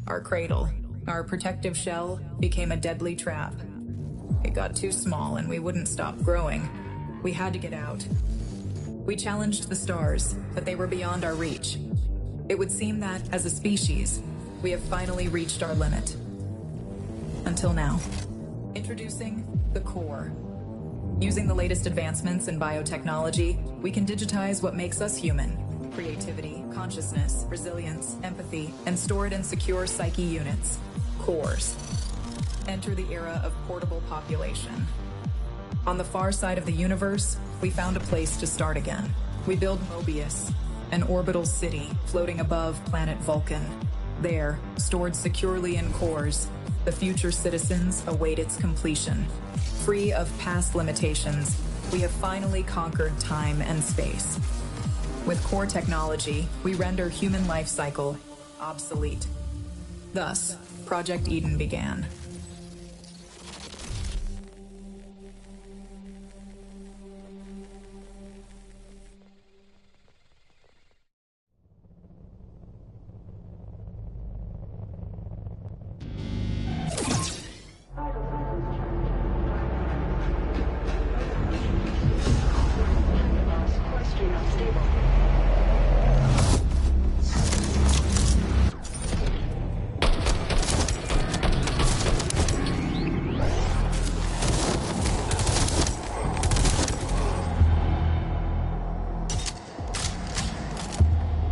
Our cradle, our protective shell, became a deadly trap. It got too small and we wouldn't stop growing. We had to get out. We challenged the stars, but they were beyond our reach. It would seem that, as a species, we have finally reached our limit. Until now. Introducing the core. Using the latest advancements in biotechnology, we can digitize what makes us human. Creativity, consciousness, resilience, empathy, and store it in secure psyche units. Cores. Enter the era of portable population. On the far side of the universe, we found a place to start again. We build Mobius, an orbital city floating above planet Vulcan. There, stored securely in cores, the future citizens await its completion. Free of past limitations, we have finally conquered time and space. With core technology, we render human life cycle obsolete. Thus, Project Eden began.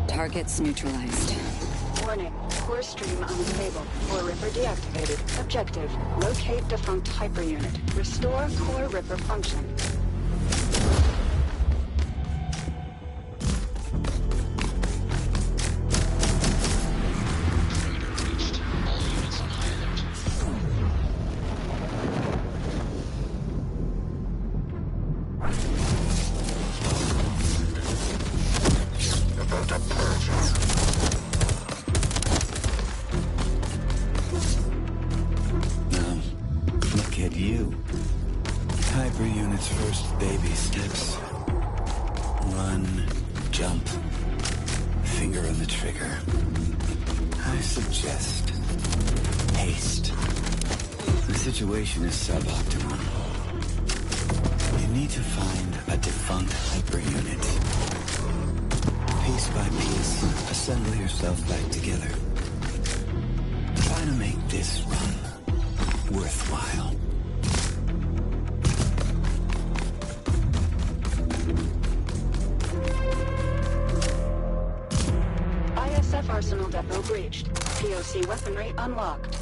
Targets neutralized. Warning. Core stream unstable. Core Ripper deactivated. Objective. Locate defunct hyper unit. Restore Core Ripper function. Is suboptimal. You need to find a defunct hyper unit. Piece by piece, assemble yourself back together. Try to make this run worthwhile. ISF Arsenal Depot breached. POC weaponry unlocked.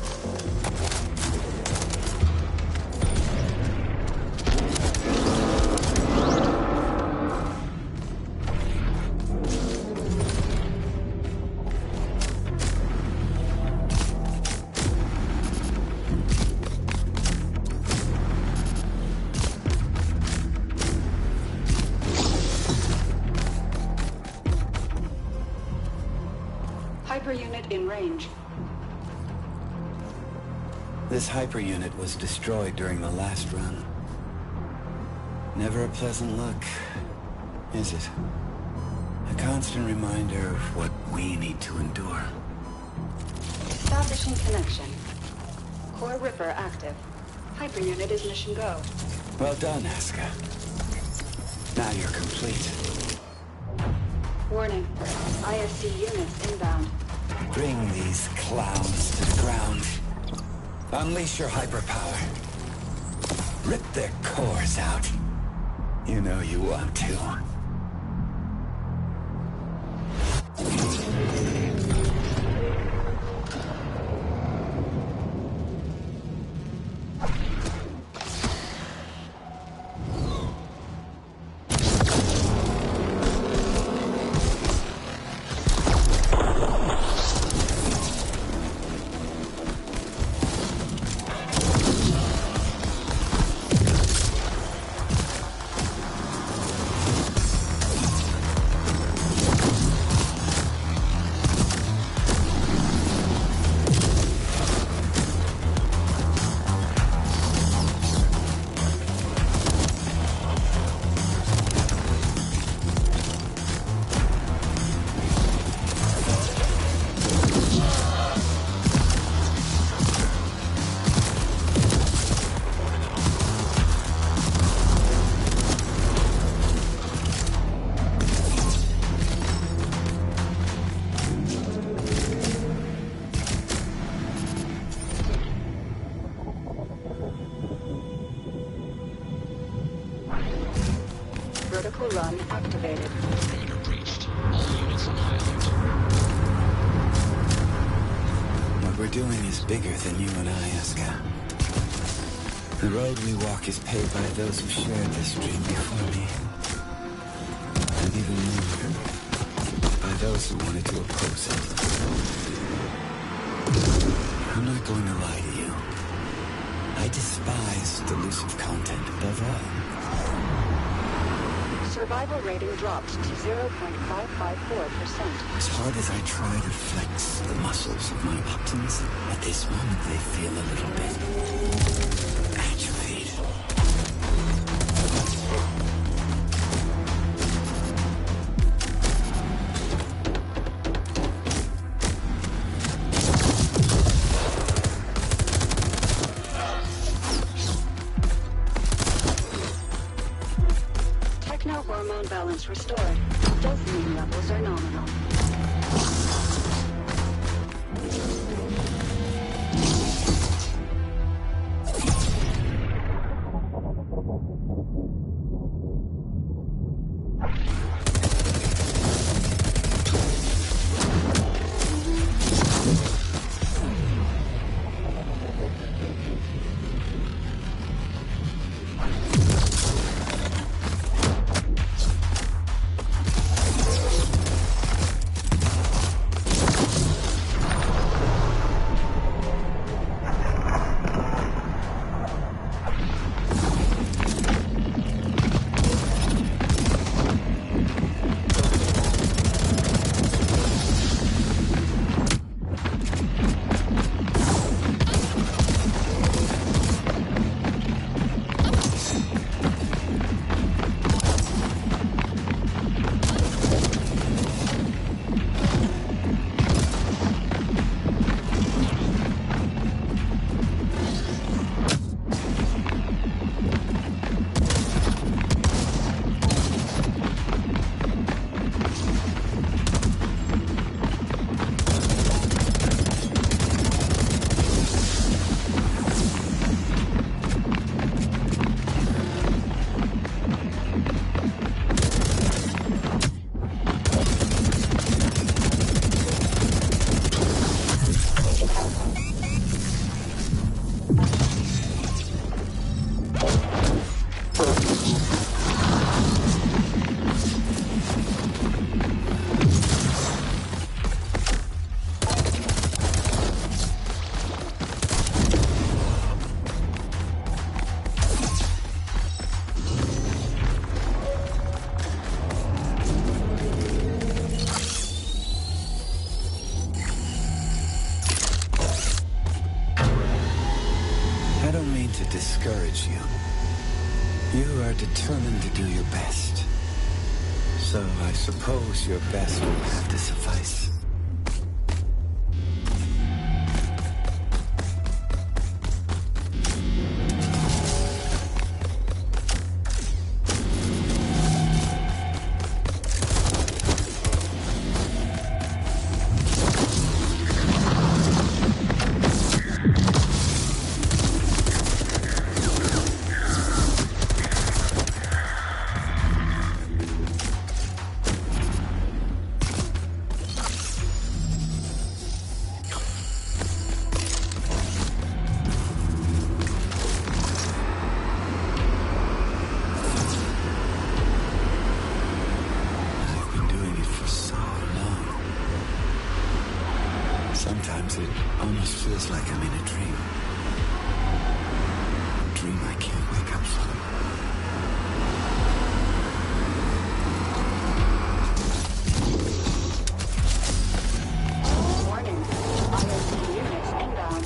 Hyper-unit in range. This hyper-unit was destroyed during the last run. Never a pleasant look, is it? A constant reminder of what we need to endure. Establishing connection. Core Ripper active. Hyper-unit is mission go. Well done, Aska. Now you're complete. Warning. ISC units inbound. Bring these clowns to the ground. Unleash your hyperpower. Rip their cores out. You know you want to. run activated. Perimeter breached. All units on high alert. What we're doing is bigger than you and I, Asuka. The road we walk is paved by those who shared this dream before me. And even more, by those who wanted to oppose it. I'm not going to lie to you. I despise delusive content above all. Survival rating dropped to 0.554%. As hard as I try to flex the muscles of my optimism, at this moment they feel a little bit atrophied. Techno-hormone balance restored. Dopamine levels are nominal. To discourage you. You are determined to do your best. So I suppose your best will have to suffice. Sometimes it almost feels like I'm in a dream. A dream I can't wake up from. Warning. IoT units inbound.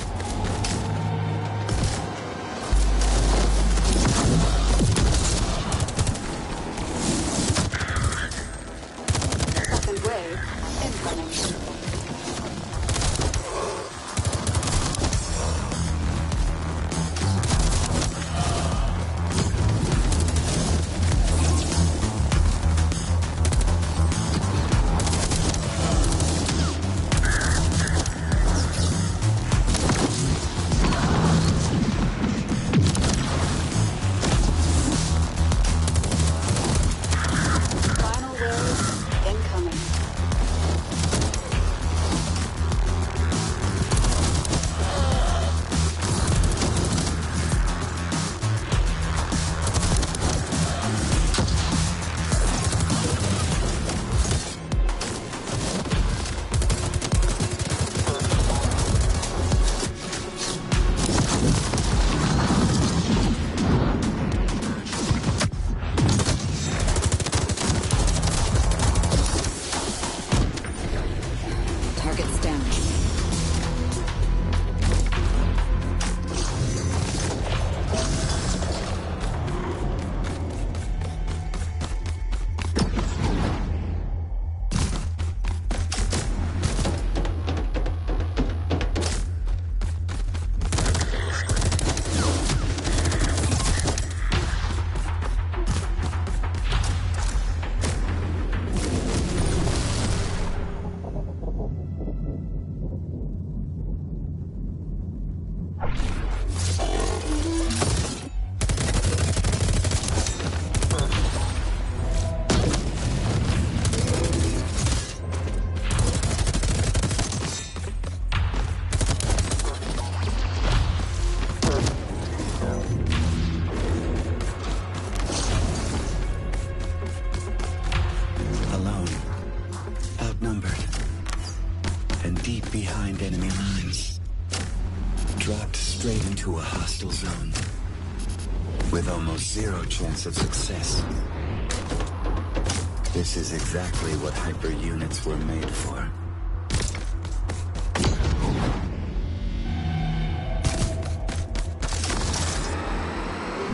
Second wave incoming. Behind enemy lines. Dropped straight into a hostile zone. With almost zero chance of success. This is exactly what hyper units were made for.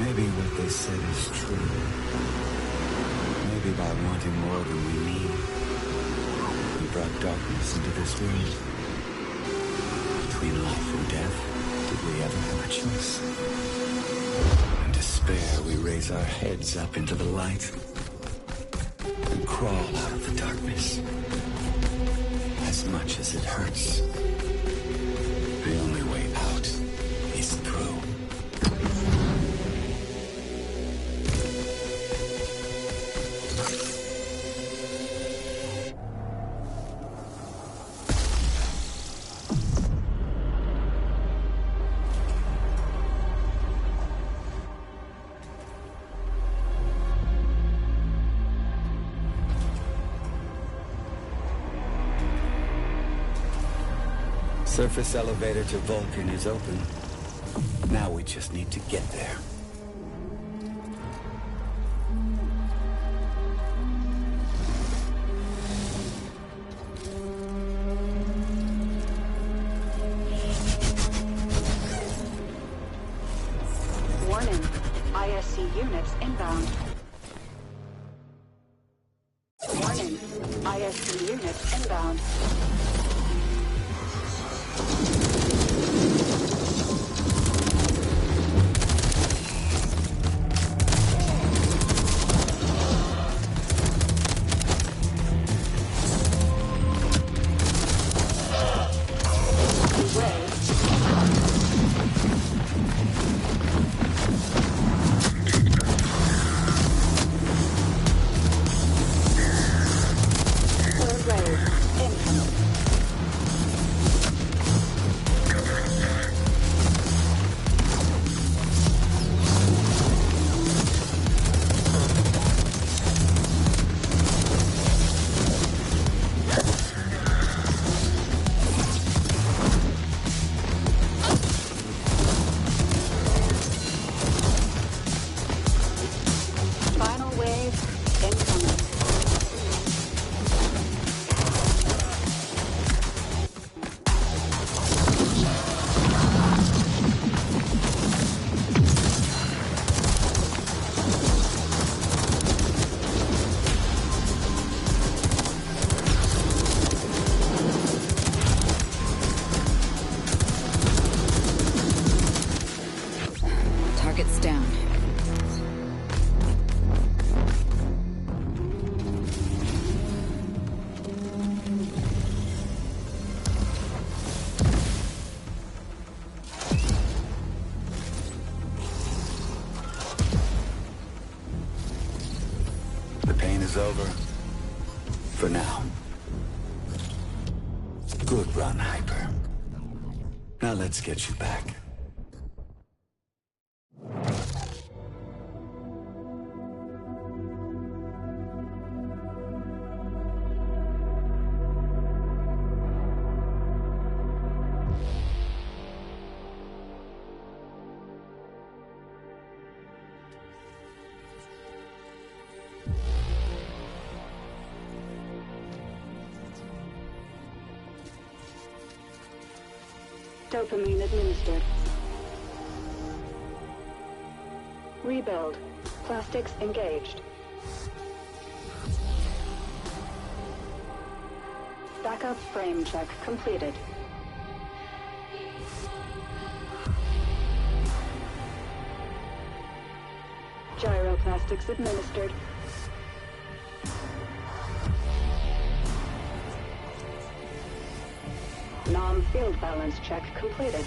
Maybe what they said is true. Maybe by wanting more than we need, we brought darkness into this world. Between life and death, did we ever have a choice? In despair, we raise our heads up into the light and crawl out of the darkness. As much as it hurts, the only way out is through. Surface elevator to Vulcan is open. Now we just need to get there. Warning. ISC units inbound. Warning. ISC units inbound. Target's down. The pain is over. For now. Good run, Hyper. Now let's get you back. Dopamine administered. Rebuild. Plastics engaged. Backup frame check completed. Gyroplastics administered. Nom field balance check completed.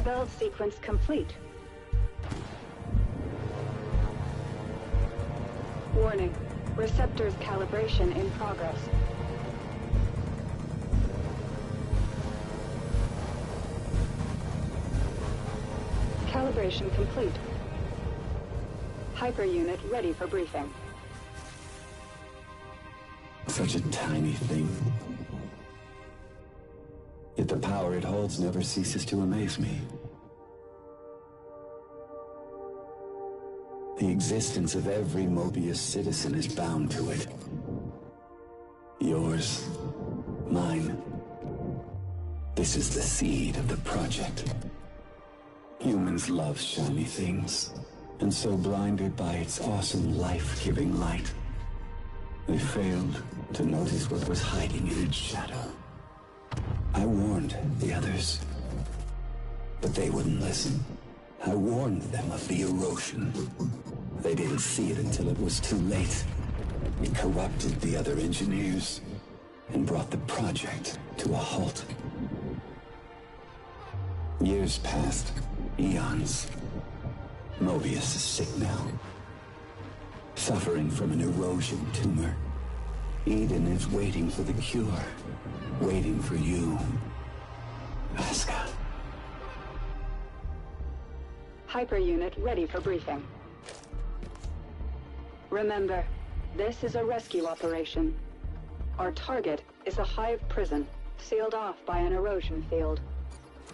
Build sequence complete. Warning. Receptors calibration in progress. Calibration complete. Hyper unit ready for briefing. Such a tiny thing. Yet the power it holds never ceases to amaze me. The existence of every Mobius citizen is bound to it. Yours, mine. This is the seed of the project. Humans love shiny things, and so blinded by its awesome life-giving light, they failed to notice what was hiding in its shadow. I warned the others, but they wouldn't listen. I warned them of the erosion. They didn't see it until it was too late. It corrupted the other engineers and brought the project to a halt. Years passed, eons. Mobius is sick now, suffering from an erosion tumor. Eden is waiting for the cure, waiting for you, Asuka. Hyper unit ready for briefing. Remember, this is a rescue operation. Our target is a hive prison, sealed off by an erosion field.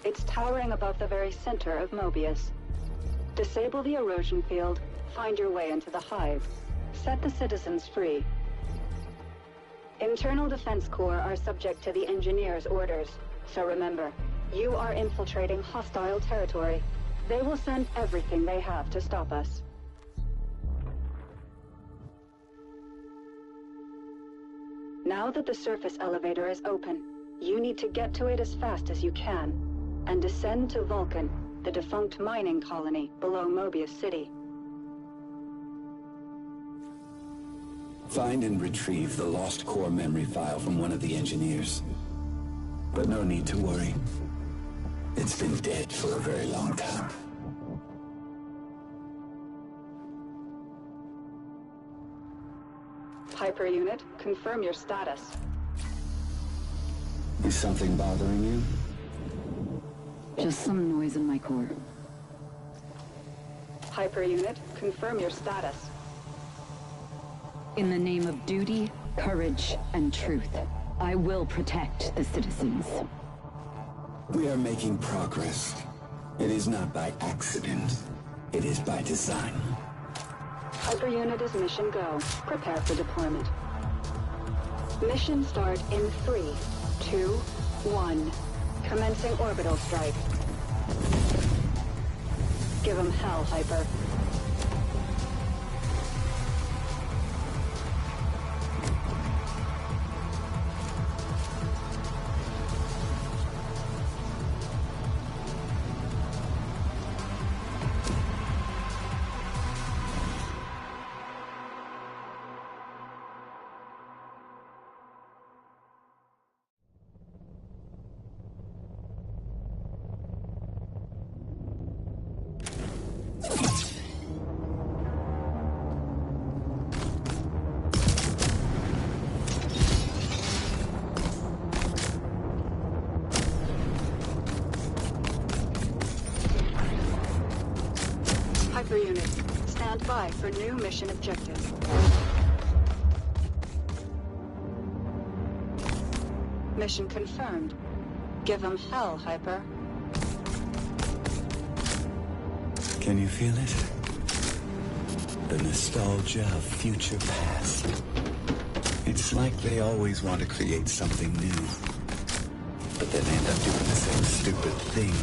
It's towering above the very center of Mobius. Disable the erosion field, find your way into the hive. Set the citizens free. Internal Defense Corps are subject to the Engineers' orders, so remember, you are infiltrating hostile territory. They will send everything they have to stop us. Now that the surface elevator is open, you need to get to it as fast as you can, and descend to Vulcan, the defunct mining colony below Mobius City. Find and retrieve the lost core memory file from one of the engineers. But no need to worry. It's been dead for a very long time. Hyper unit, confirm your status. Is something bothering you? Just some noise in my core. Hyper unit, confirm your status. In the name of duty, courage, and truth, I will protect the citizens. We are making progress. It is not by accident. It is by design. Hyper unit is mission go. Prepare for deployment. Mission start in 3, 2, 1. Commencing orbital strike. Give 'em hell, Hyper. Hyper unit, stand by for new mission objective. Mission confirmed. Give 'em hell, Hyper. Can you feel it? The nostalgia of future past. It's like they always want to create something new, but then end up doing the same stupid thing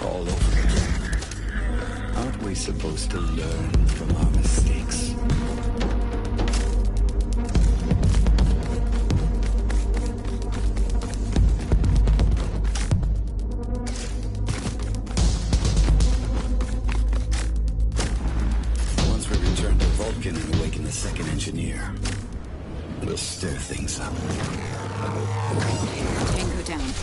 all over again. Aren't we supposed to learn from our mistakes? Once we return to Vulcan and awaken the second engineer, we'll stir things up. Tango down.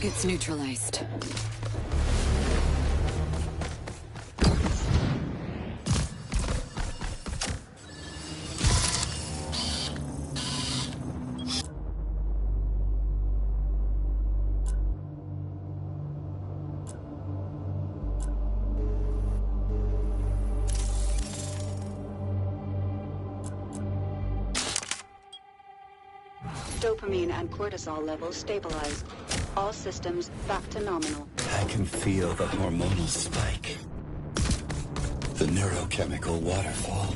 Target's neutralized. Dopamine and cortisol levels stabilized. All systems back to nominal. I can feel the hormonal spike. The neurochemical waterfall.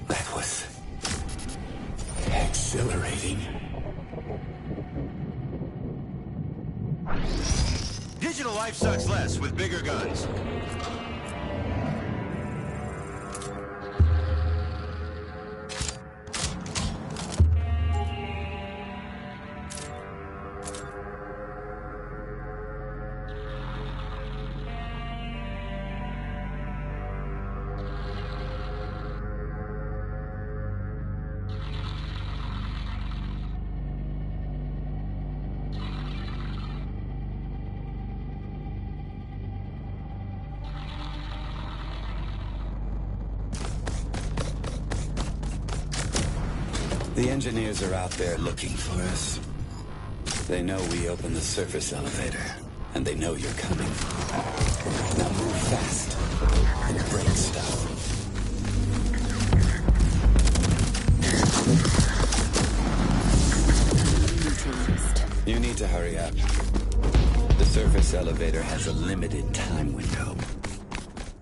That was exhilarating. Digital life sucks less with bigger guns. The engineers are out there looking for us. They know we opened the surface elevator, and they know you're coming. Now move fast and break stuff. You need to hurry up. The surface elevator has a limited time window.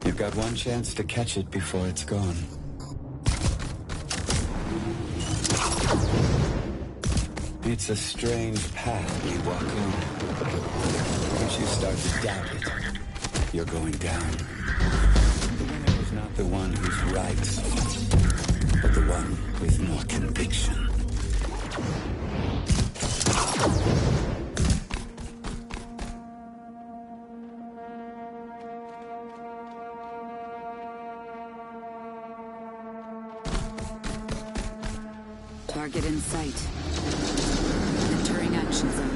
You've got one chance to catch it before it's gone. It's a strange path we walk on. Once you start to doubt it, you're going down. The winner is not the one who's right, but the one with more conviction. Target in sight. Entering action zone.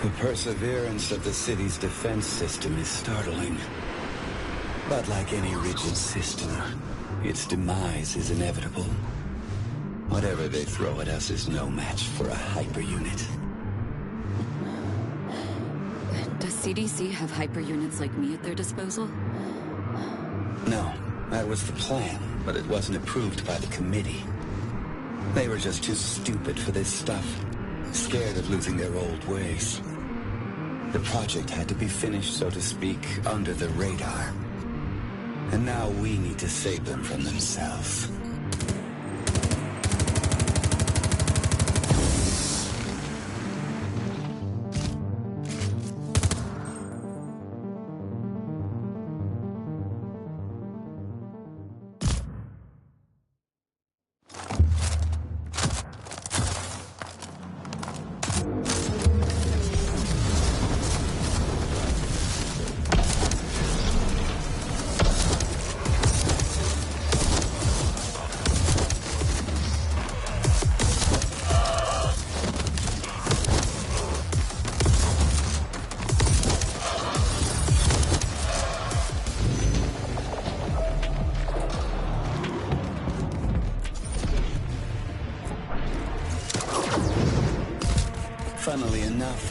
The perseverance of the city's defense system is startling. But like any rigid system, its demise is inevitable. Whatever they throw at us is no match for a hyper unit. Does CDC have hyper units like me at their disposal? No, that was the plan, but it wasn't approved by the committee. They were just too stupid for this stuff, scared of losing their old ways. The project had to be finished, so to speak, under the radar. And now we need to save them from themselves.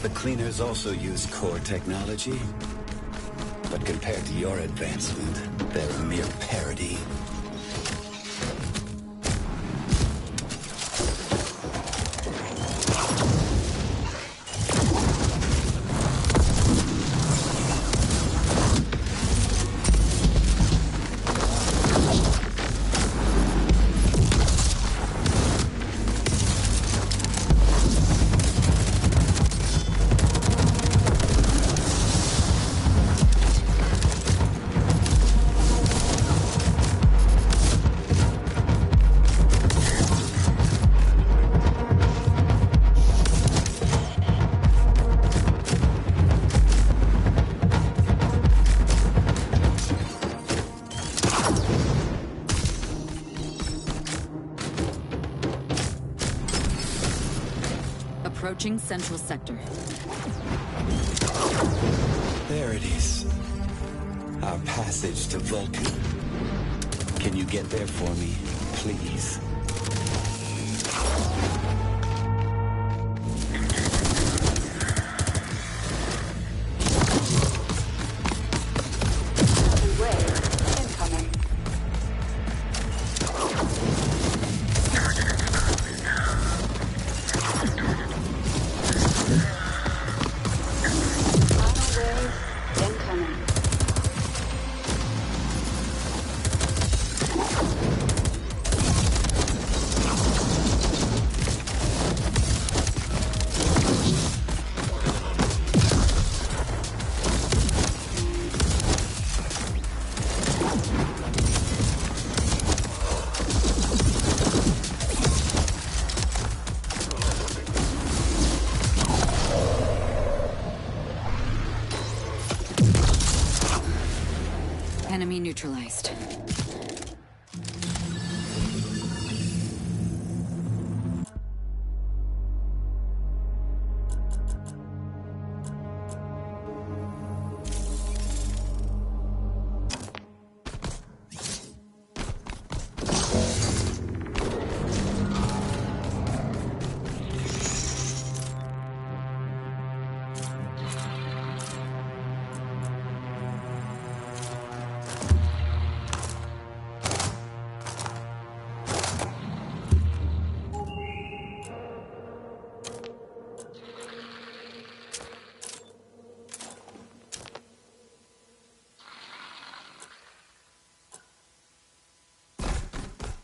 The cleaners also use core technology. But compared to your advancement, they're a mere parody. Approaching Central Sector. There it is. Our passage to Vulcan. Can you get there for me, please? Enemy neutralized.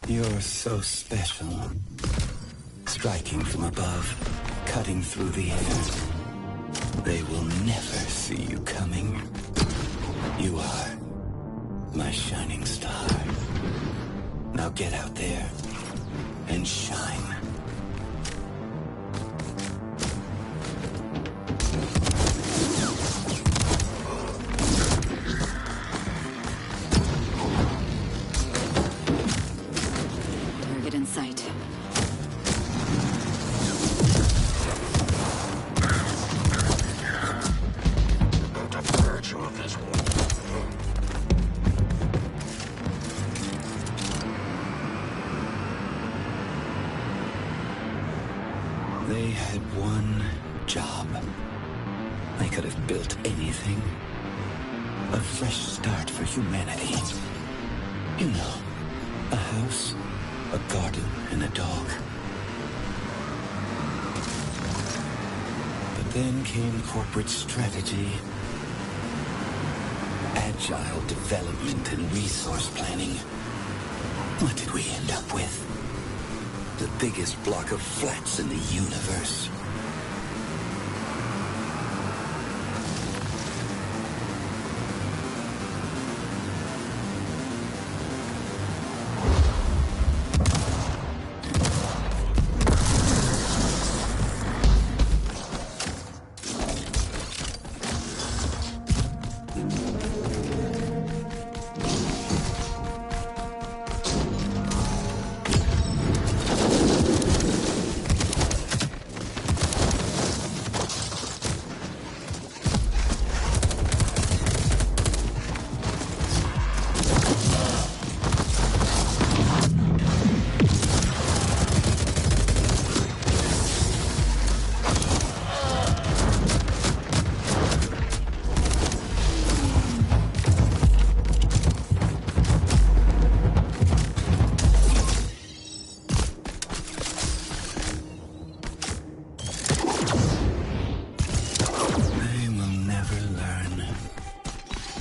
You're so special. Striking from above, cutting through the air. They will never see you coming. You are my shining star. Now get out there and shine. Target in sight. They had one job. They could have built anything. A fresh start for humanity. You know, a house, a garden, and a dog. But then came corporate strategy, agile development, and resource planning. What did we end up with? The biggest block of flats in the universe.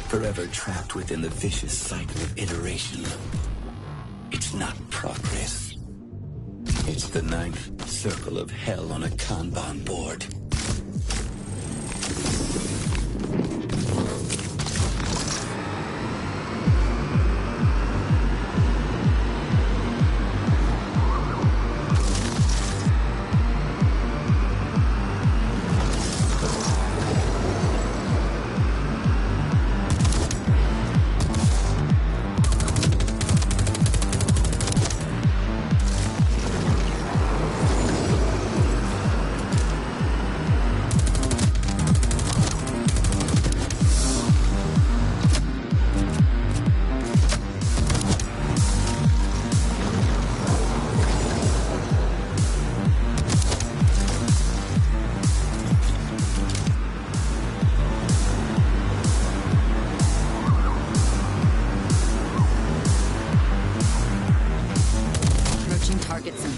forever trapped within the vicious cycle of iteration. It's not progress. It's the ninth circle of hell on a Kanban board. Target zone.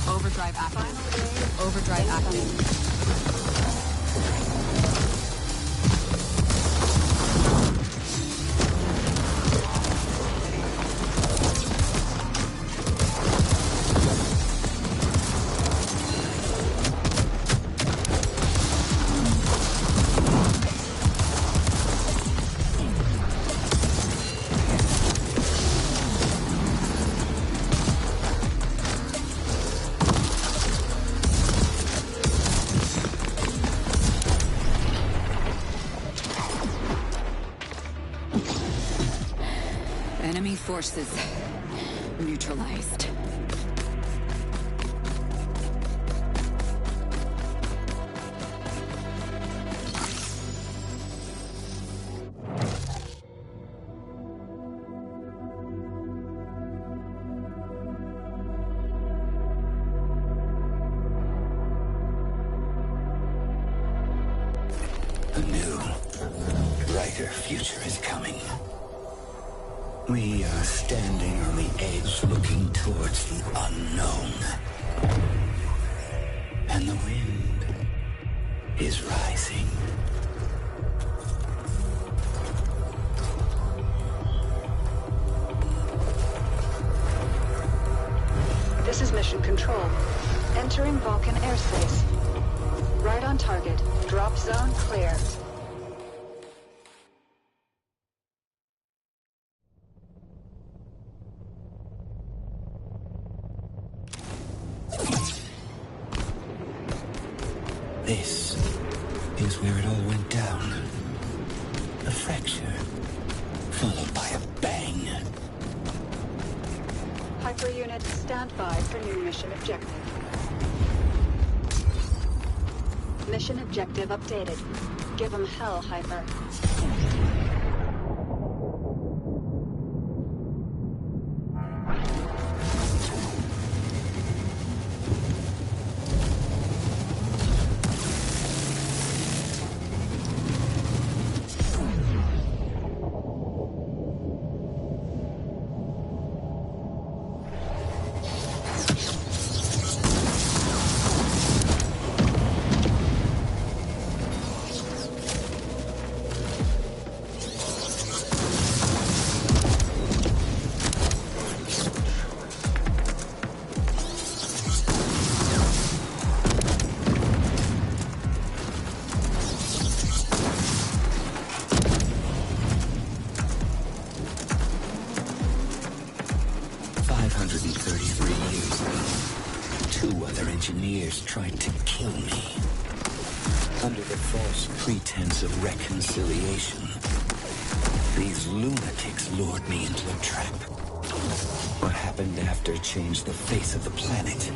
Overdrive active. Overdrive active. Enemy forces neutralized. A new, brighter future is coming. We are standing on the edge looking towards the unknown. And the wind is rising. This is Mission Control. Entering Vulcan airspace. Right on target. Drop zone clear. This is where it all went down. A fracture, followed by a bang. Hyper unit, stand by for new mission objective. Mission objective updated. Give 'em hell, Hyper. Engineers tried to kill me. Under the false pretense of reconciliation. These lunatics lured me into a trap. What happened after changed the face of the planet.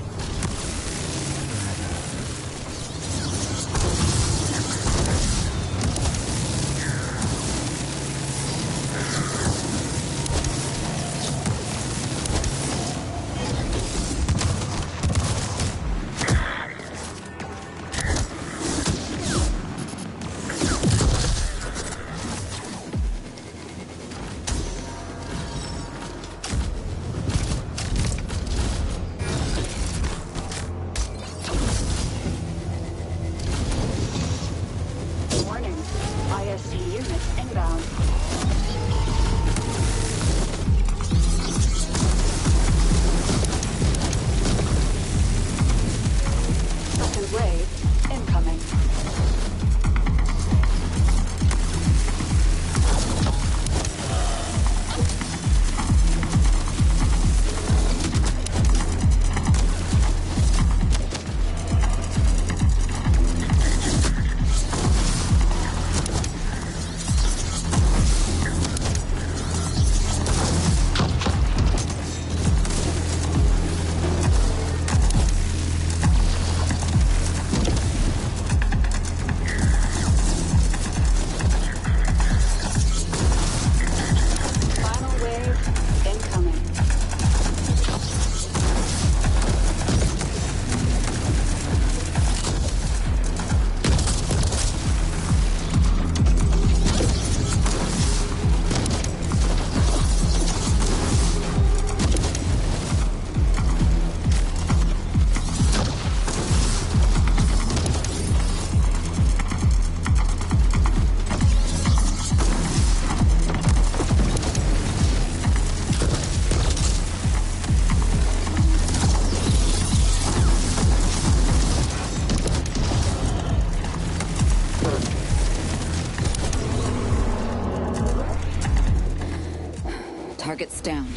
Target's down.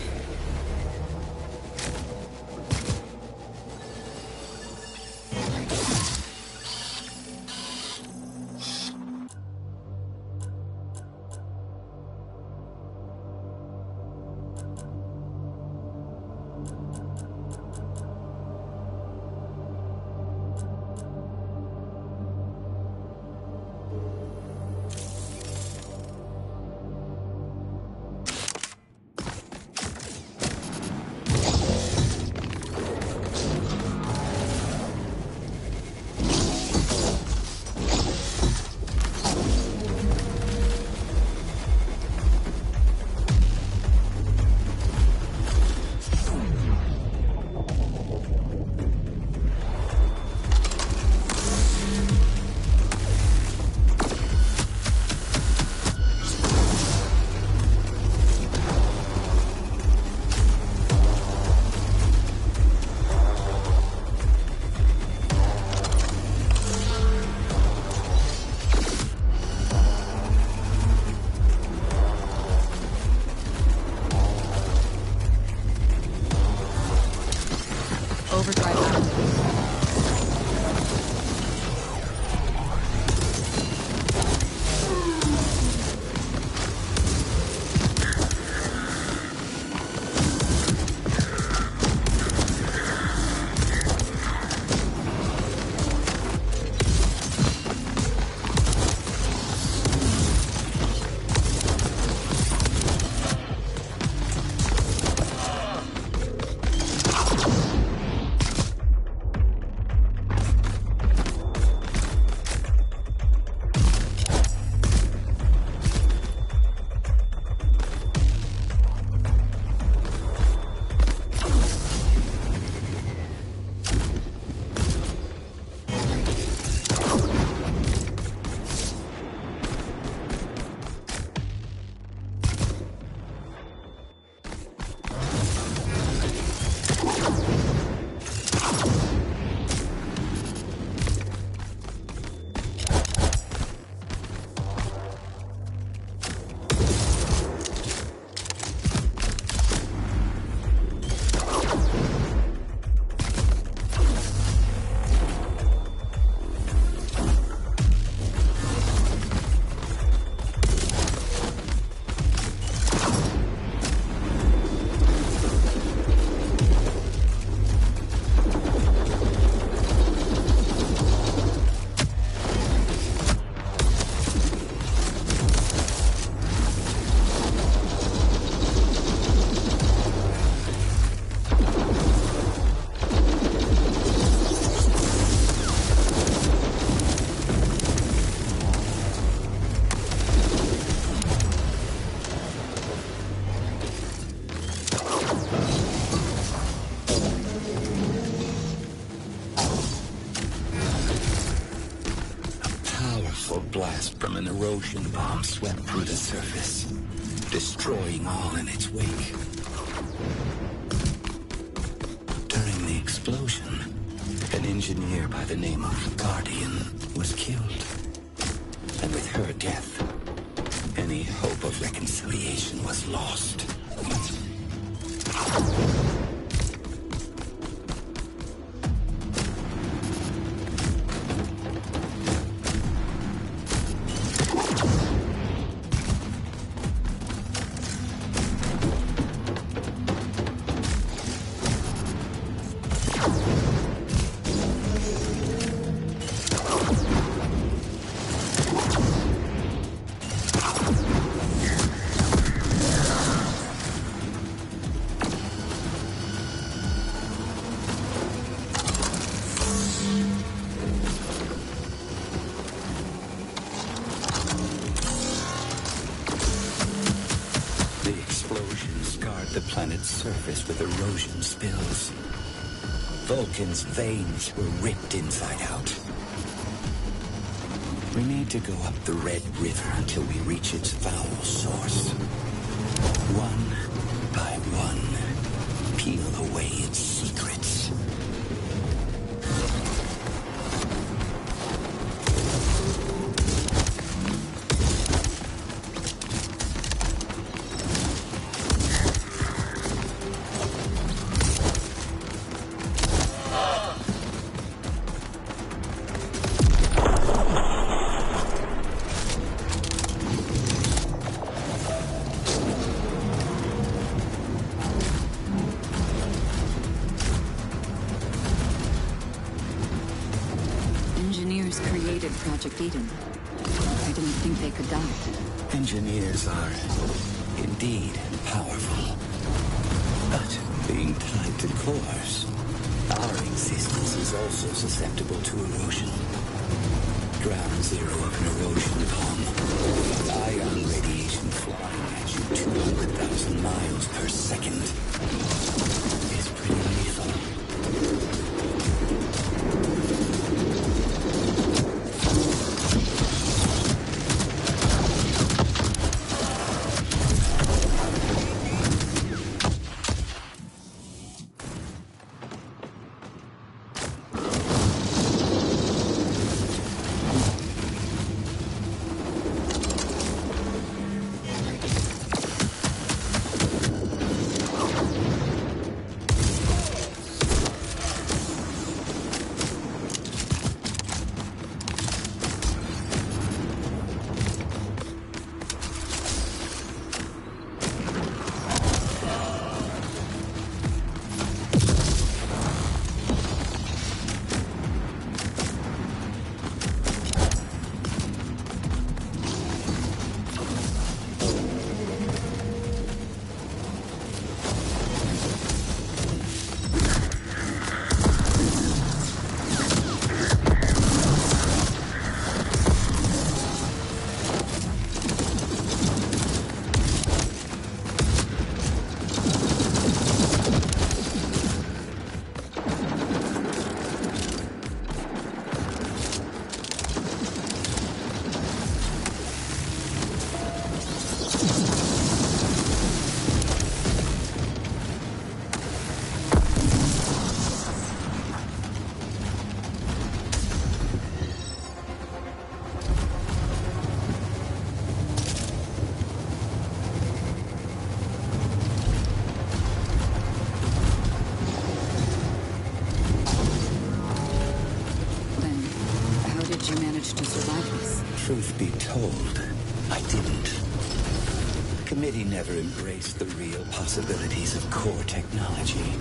powerful blast from an erosion bomb swept through the surface, destroying all in its wake. During the explosion, an engineer by the name of Guardian was killed. And with her death, any hope of reconciliation was lost. Surface with erosion spills. Vulcan's veins were ripped inside out. We need to go up the Red River until we reach its foul source. One by one, peel away its secrets. Project Eden. I didn't think they could die. Engineers are indeed powerful. But being tied to cores, our existence is also susceptible to erosion. Ground zero of an erosion bomb. Ion radiation flying at you 200,000 miles per second. It's pretty lethal. Truth be told, I didn't. The committee never embraced the real possibilities of core technology.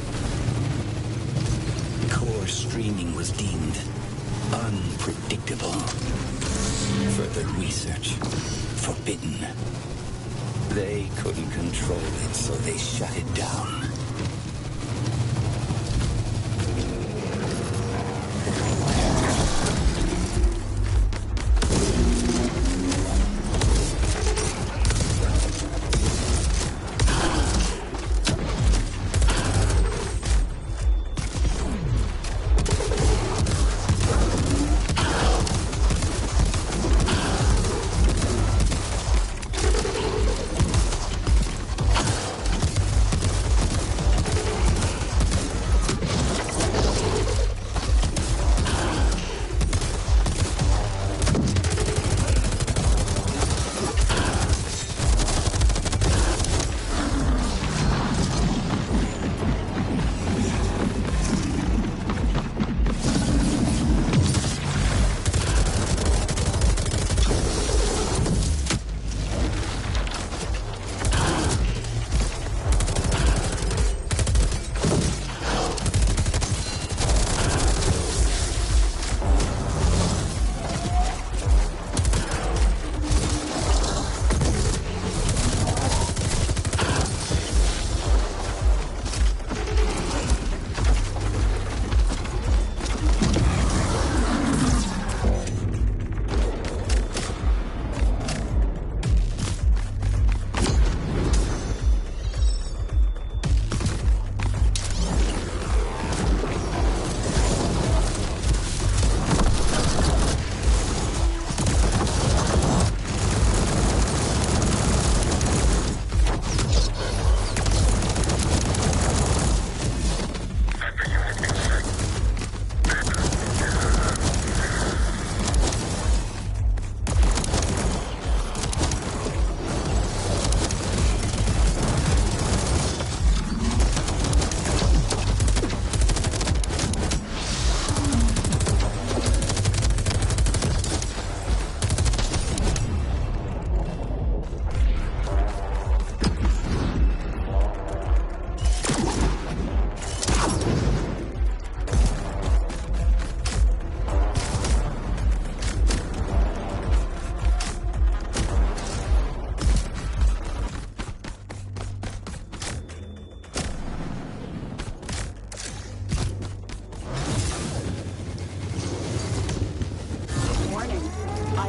Core streaming was deemed unpredictable. Further research forbidden. They couldn't control it, so they shut it down.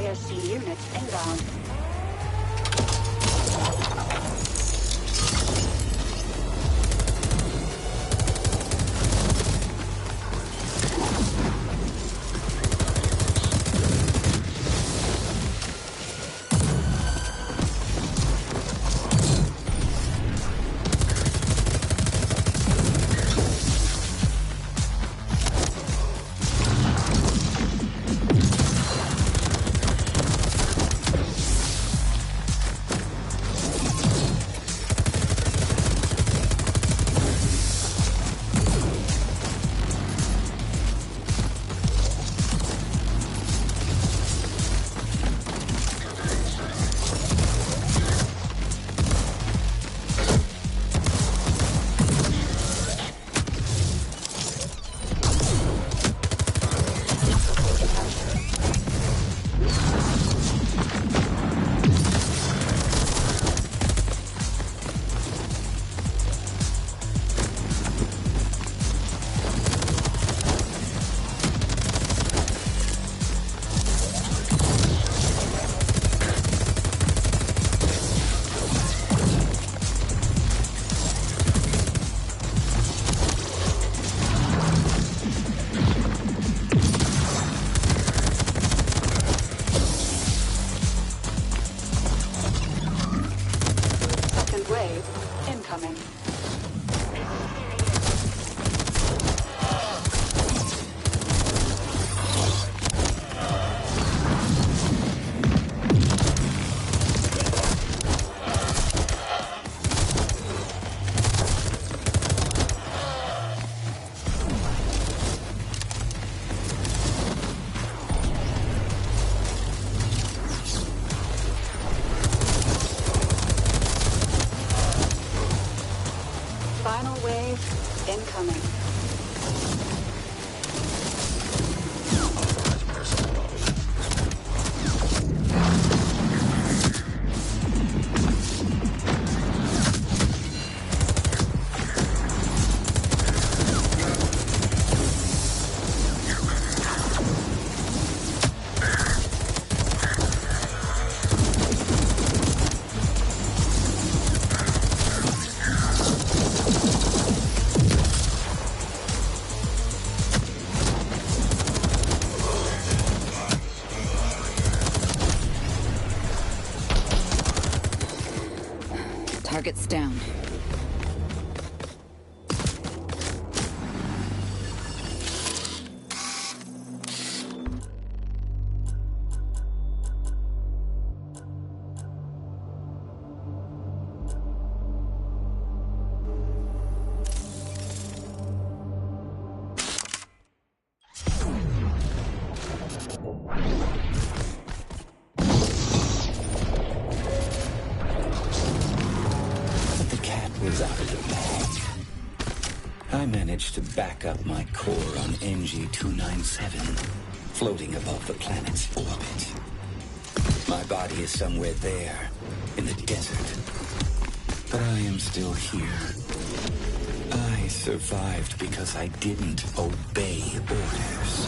ASC units inbound. Incoming. Final wave incoming. Target's down. Was out of the bag. I managed to back up my core on NG-297, floating above the planet's orbit. My body is somewhere there, in the desert. But I am still here. I survived because I didn't obey orders.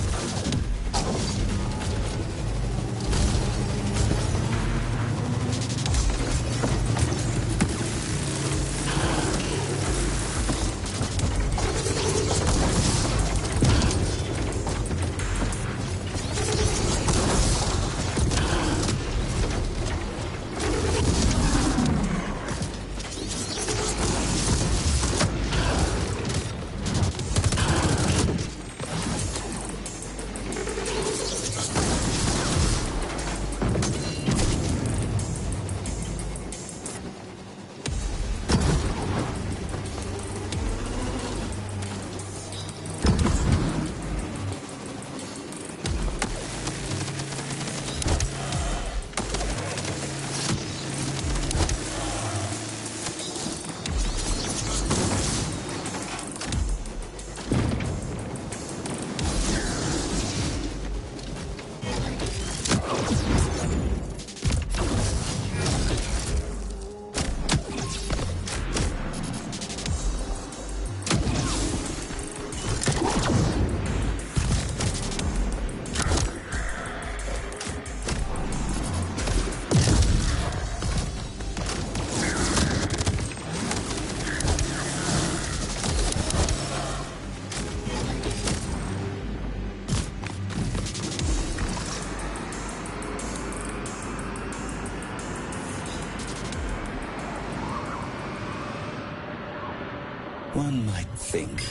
One might think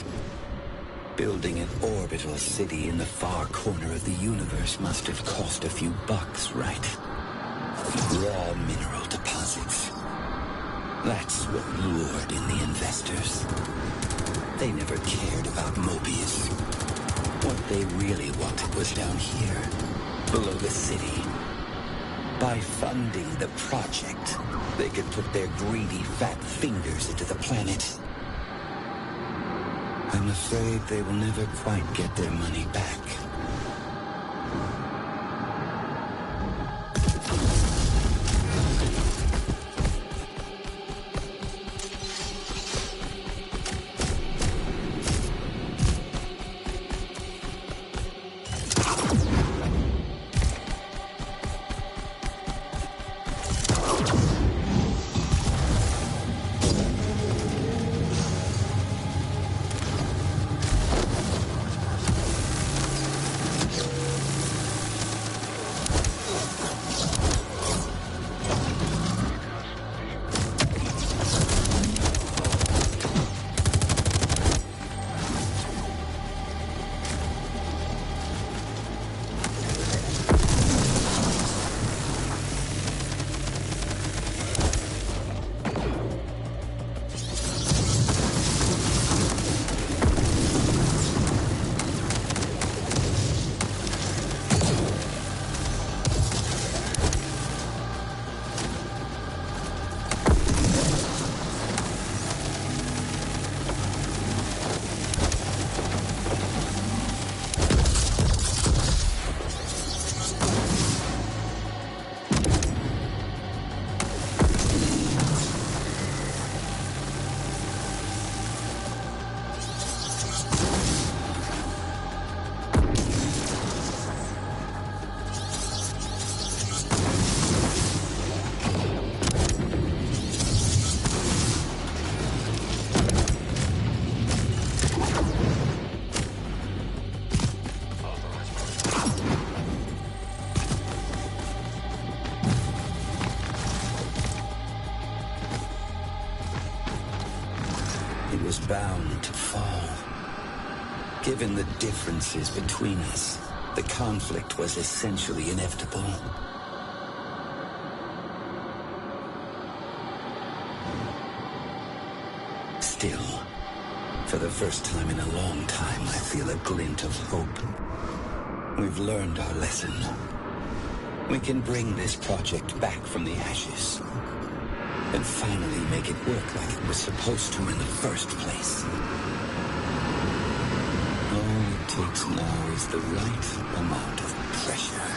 building an orbital city in the far corner of the universe must have cost a few bucks, right? Raw mineral deposits. That's what lured in the investors. They never cared about Mobius. What they really wanted was down here, below the city. By funding the project, they could put their greedy fat fingers into the planet. I'm afraid they will never quite get their money back. Bound to fall. Given the differences between us, the conflict was essentially inevitable. Still, for the first time in a long time, I feel a glint of hope. We've learned our lesson. We can bring this project back from the ashes. And finally make it work like it was supposed to in the first place. All it takes now is the right amount of pressure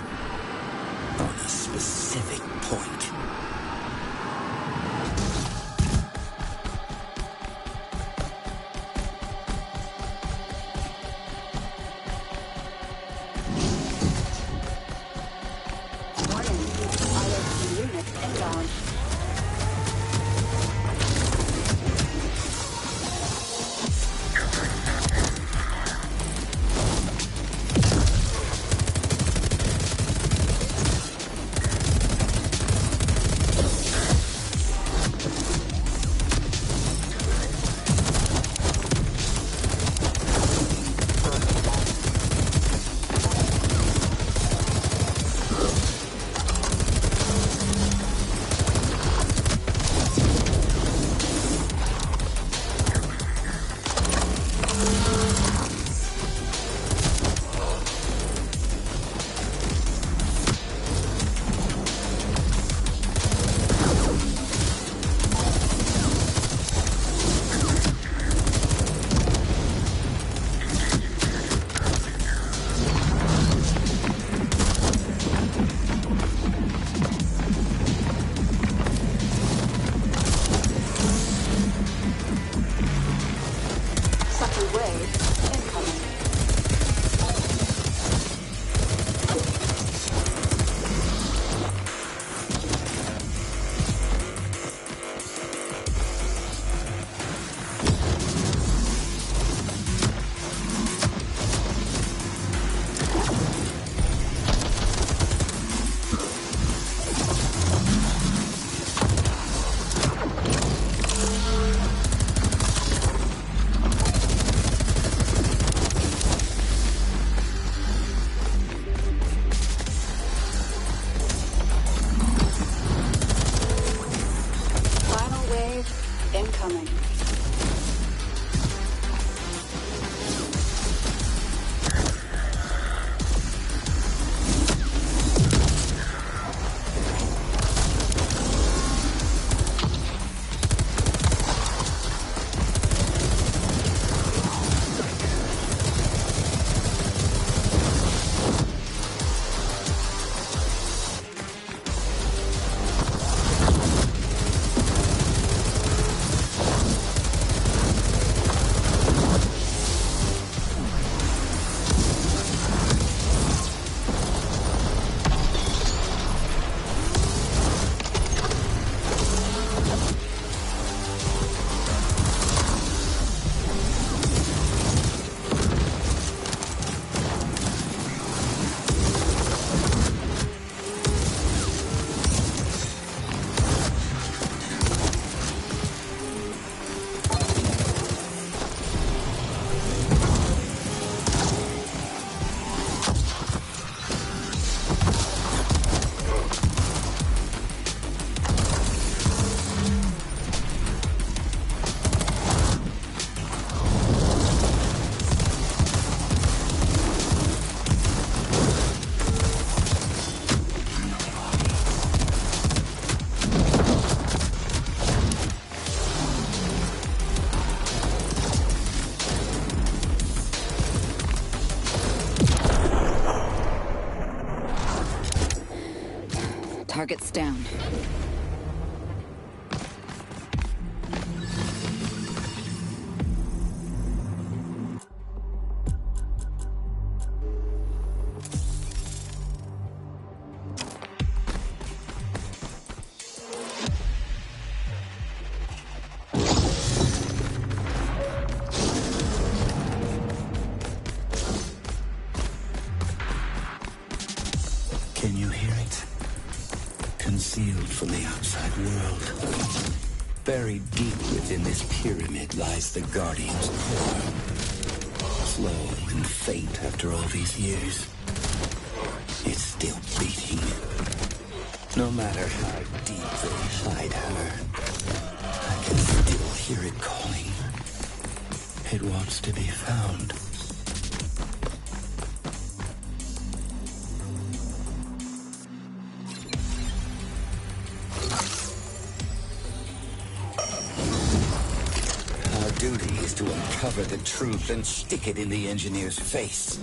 on a specific point. Target's down. Can you hear it? Concealed from the outside world. Buried deep within this pyramid lies the Guardian's core. Slow and faint after all these years. It's still beating. No matter how deep they hide her, I can still hear it calling. It wants to be found. Our duty is to uncover the truth and stick it in the engineer's face.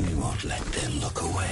We won't let them look away.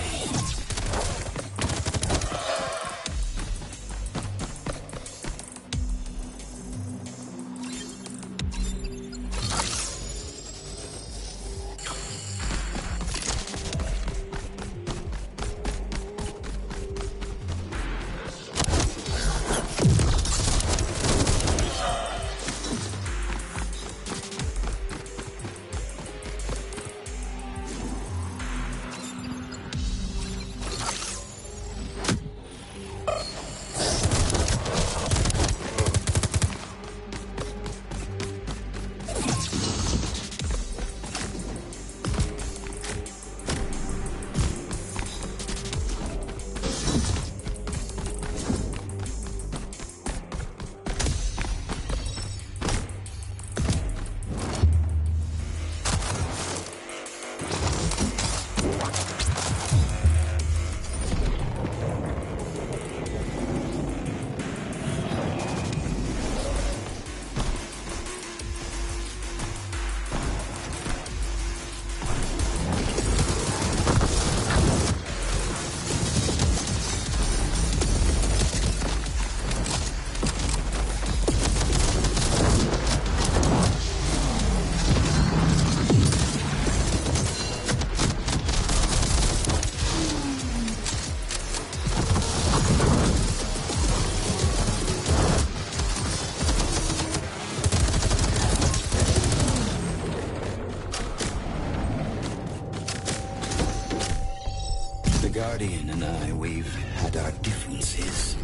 Guardian and I, we've had our differences.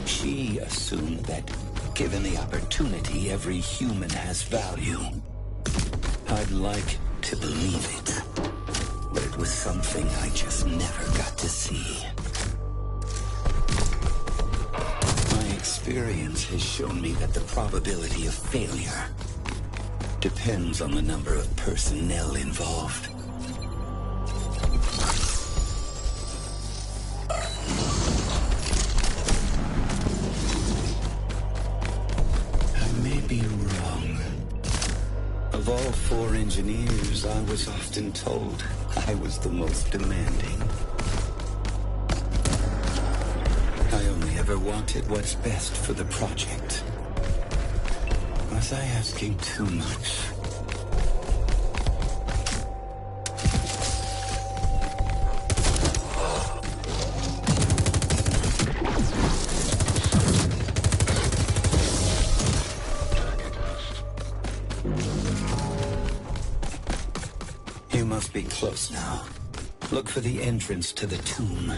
She assumed that, given the opportunity, every human has value. I'd like to believe it, but it was something I just never got to see. My experience has shown me that the probability of failure depends on the number of personnel involved. Of all 4 engineers, I was often told I was the most demanding. I only ever wanted what's best for the project. Was I asking too much? You must be close now. Look for the entrance to the tomb.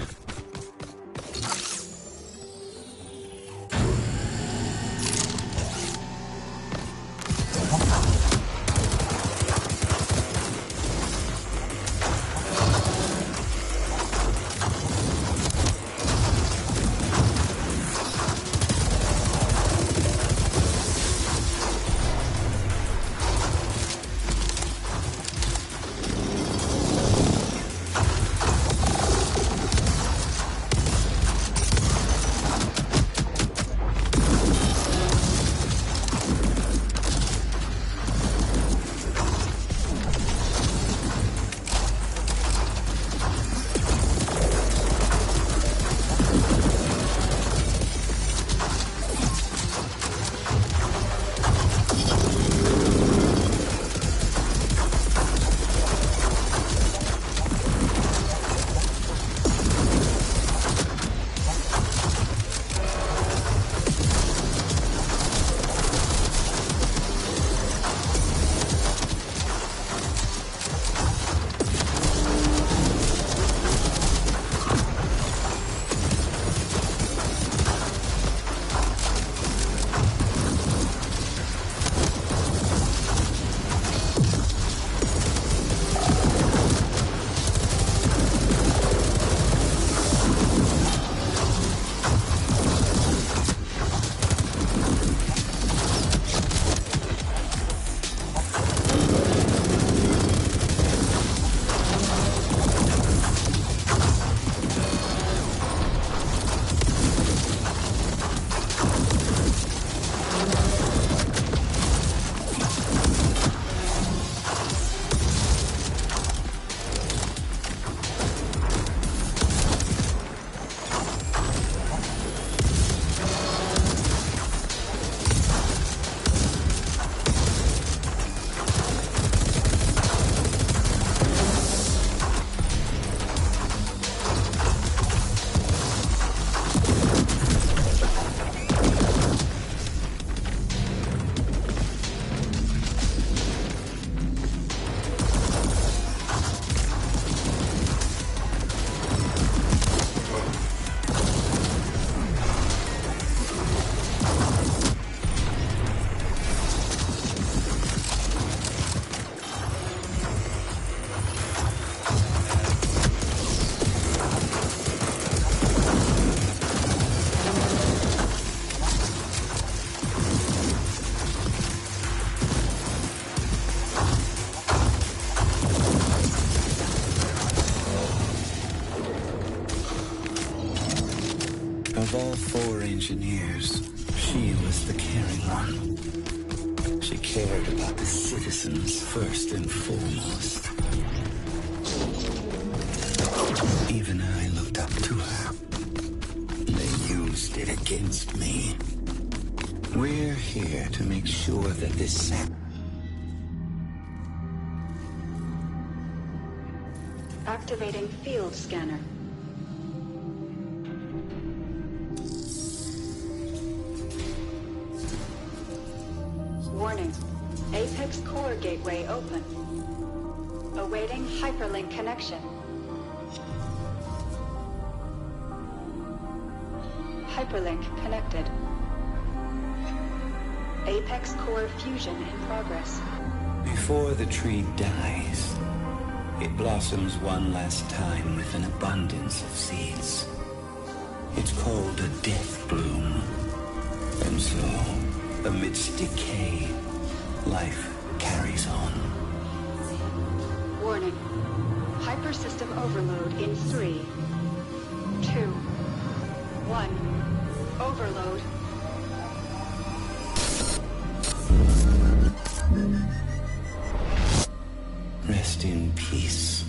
Of all 4 engineers, she was the caring one. She cared about the citizens first and foremost. Even I looked up to her. They used it against me. We're here to make sure that this Activating field scanner. Warning. Apex core gateway open. Awaiting hyperlink connection. Hyperlink connected. Apex core fusion in progress. Before the tree dies, it blossoms one last time with an abundance of seeds. It's called a death bloom. And so, amidst decay, life carries on. Warning. Hypersystem overload in 3, 2, 1. Overload. Rest in peace.